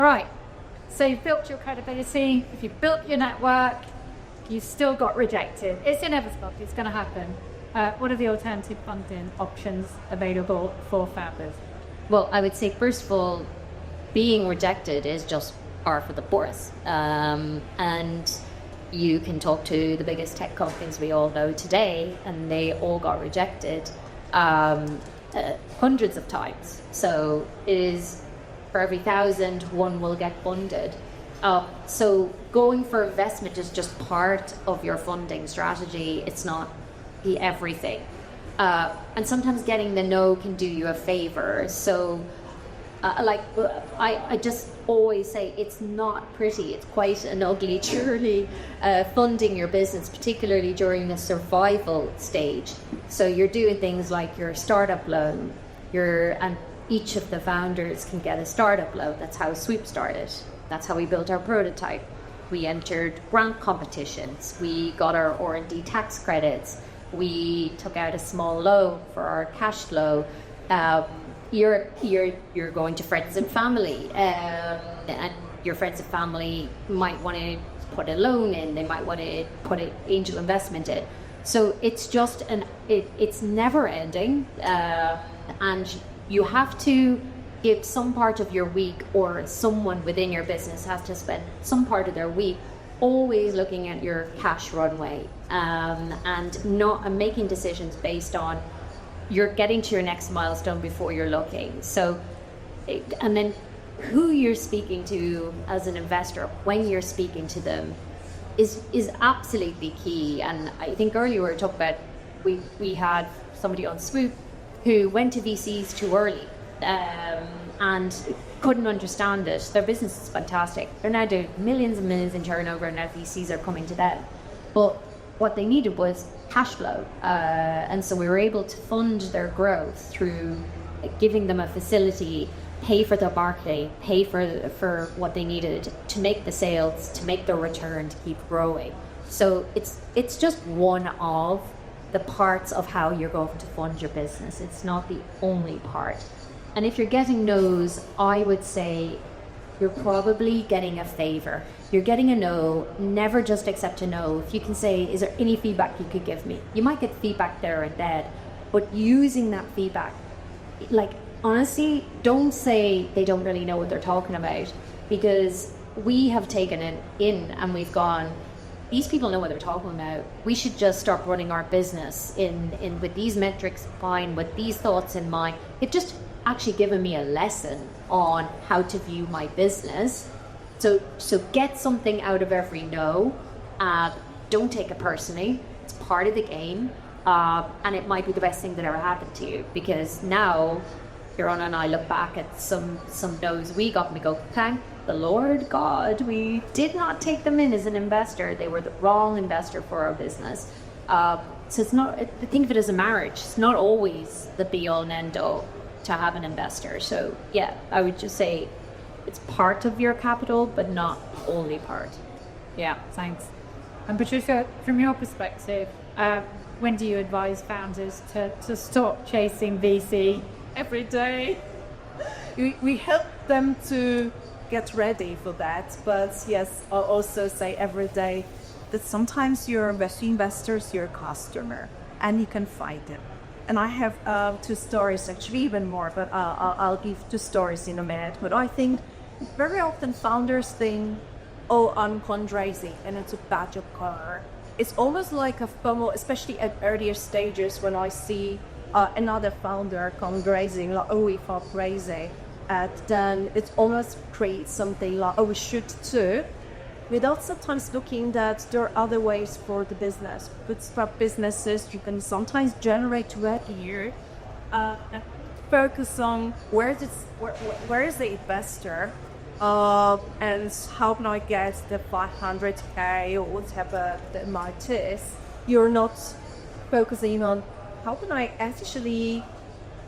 All right, so you've built your credibility, if you've built your network, you've still got rejected. It's inevitable, it's going to happen. What are the alternative funding options available for founders? Well, I would say, first of all, being rejected is just par for the course. And you can talk to the biggest tech companies we all know today, and they all got rejected hundreds of times. So it is, for every 1,000, one will get funded. So going for investment is just part of your funding strategy. It's not the everything. And sometimes getting the no can do you a favor. So I just always say it's not pretty. It's quite an ugly journey funding your business, particularly during the survival stage. So you're doing things like your startup loan, and each of the founders can get a startup loan. That's how Swoop started. That's how we built our prototype. We entered grant competitions. We got our R&D tax credits. We took out a small loan for our cash flow. You're going to friends and family, and your friends and family might want to put a loan in. They might want to put an angel investment in. So it's just it's never ending, and you have to give some part of your week, or someone within your business has to spend some part of their week always looking at your cash runway, and making decisions based on you're getting to your next milestone before you're looking. So, and then who you're speaking to as an investor, when you're speaking to them, is absolutely key. And I think earlier we were talking about, we had somebody on Swoop who went to VCs too early, and couldn't understand it. Their business is fantastic. They're now doing millions and millions in turnover, and now VCs are coming to them. But what they needed was cash flow. And so we were able to fund their growth through giving them a facility, pay for their marketing, pay for what they needed to make the sales, to make the return, to keep growing. So it's just one of the parts of how you're going to fund your business. It's not the only part. And if you're getting no's, I would say you're probably getting a favor. You're getting a no. Never just accept a no. If you can say, is there any feedback you could give me? You might get feedback there and then, but using that feedback, like, honestly, don't say they don't really know what they're talking about, because we have taken it in and we've gone, these people know what they're talking about. We should just start running our business in with these metrics in mind, with these thoughts in mind. It just actually given me a lesson on how to view my business. So get something out of every no. Don't take it personally. It's part of the game, and it might be the best thing that ever happened to you, because now Kieran and I look back at some no's we got and we go, thank the Lord God we did not take them in as an investor. They were the wrong investor for our business. So it's not, think of it as a marriage. It's not always the be all and end all to have an investor. So yeah, I would just say it's part of your capital, but not only part. Yeah, thanks. And Patrycja, from your perspective, when do you advise founders to stop chasing VC every day? We help them to get ready for that, but yes, I'll also say every day that sometimes your investors, your customer, and you can fight them. And I have two stories, actually even more, but I'll give two stories in a minute. But I think very often founders think, oh, I'm fundraising and it's a badge of honor. It's almost like a FOMO, especially at earlier stages when I see another founder fundraising, like, oh, we fundraising, and then it almost creates something like, oh, we should too, without sometimes looking that there are other ways for the business. Bootstrap businesses, you can sometimes generate revenue, focus on where is the investor, and how can I get the 500k or whatever the amount is. You're not focusing on how can I actually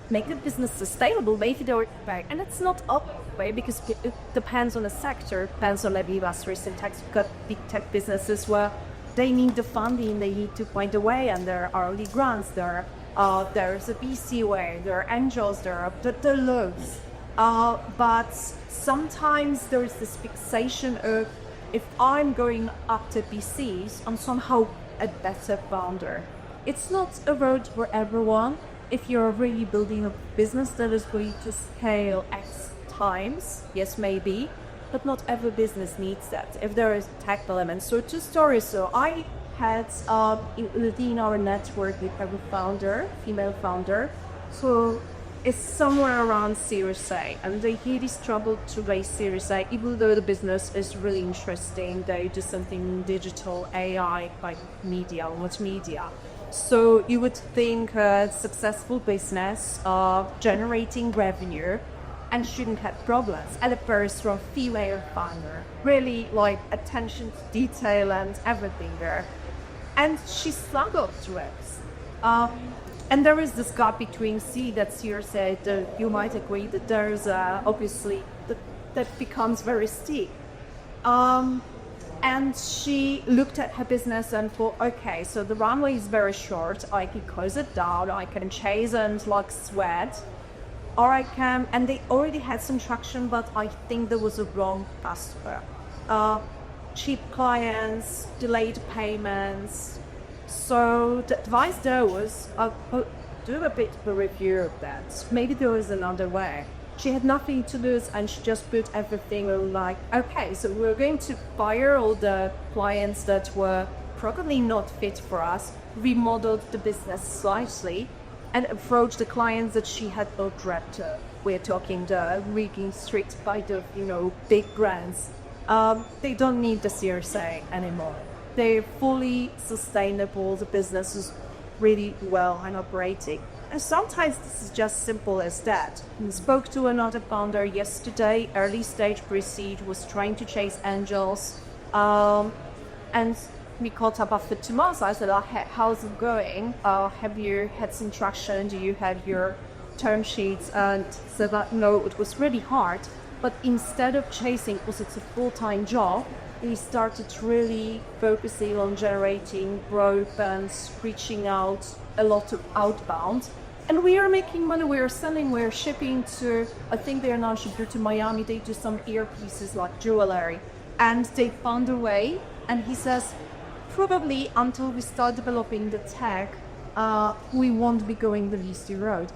make the business sustainable, maybe they're back. And it's not up way, because it depends on the sector, depends on maybe investors in tech. You've got big tech businesses where they need the funding, they need to find a way, and there are early grants, there's a VC way, there are angels, there are loans. But sometimes there is this fixation of, if I'm going after VCs, I'm somehow a better founder. It's not a road for everyone. If you're really building a business that is going to scale X times, yes, maybe, but not every business needs that if there is a tech element. So two stories. So I had within our network, we have a founder, female founder, who is somewhere around Series A, and they really struggled to raise Series A, even though the business is really interesting. They do something digital, AI, like media, multimedia. So you would think a successful business generating revenue and shouldn't have problems. And the first from female founder, really like attention to detail and everything there. And she struggled through it. And there is this gap between that Sears said, you might agree that there's obviously that becomes very steep. And she looked at her business and thought, okay, so the runway is very short. I can close it down. I can chase and like sweat. Or I can, and they already had some traction, but I think there was a wrong customer. Cheap clients, delayed payments. So the advice there was, do a bit of a review of that. Maybe there was another way. She had nothing to lose, and she just put everything on like, okay, so we're going to fire all the clients that were probably not fit for us, remodeled the business slightly, and approached the clients that she had dreamt of. We're talking the Regent Street by the, big brands. They don't need the CRSA anymore. They're fully sustainable. The business is really well and operating. And sometimes this is just simple as that. I spoke to another founder yesterday, early stage pre-seed, was trying to chase angels. And we caught up after 2 months. I said, how's it going? Have you had some traction? Do you have your term sheets? And said that no, it was really hard. But instead of chasing, because it's a full-time job, we started really focusing on generating growth and reaching out a lot of outbound. And we are making money, we are selling, we are shipping to, I think they are now shipping to Miami. They do some earpieces like jewelry. And they found a way. And he says, probably until we start developing the tech, we won't be going the VC road.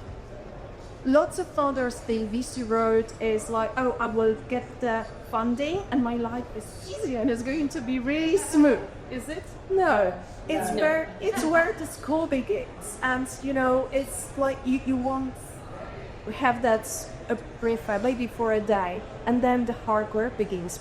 Lots of founders think VC road is like, oh, I will get the funding and my life is easy and it's going to be really smooth. Is it? No. It's where the school begins. And, it's like you want to have that a brief, maybe for a day, and then the hard work begins.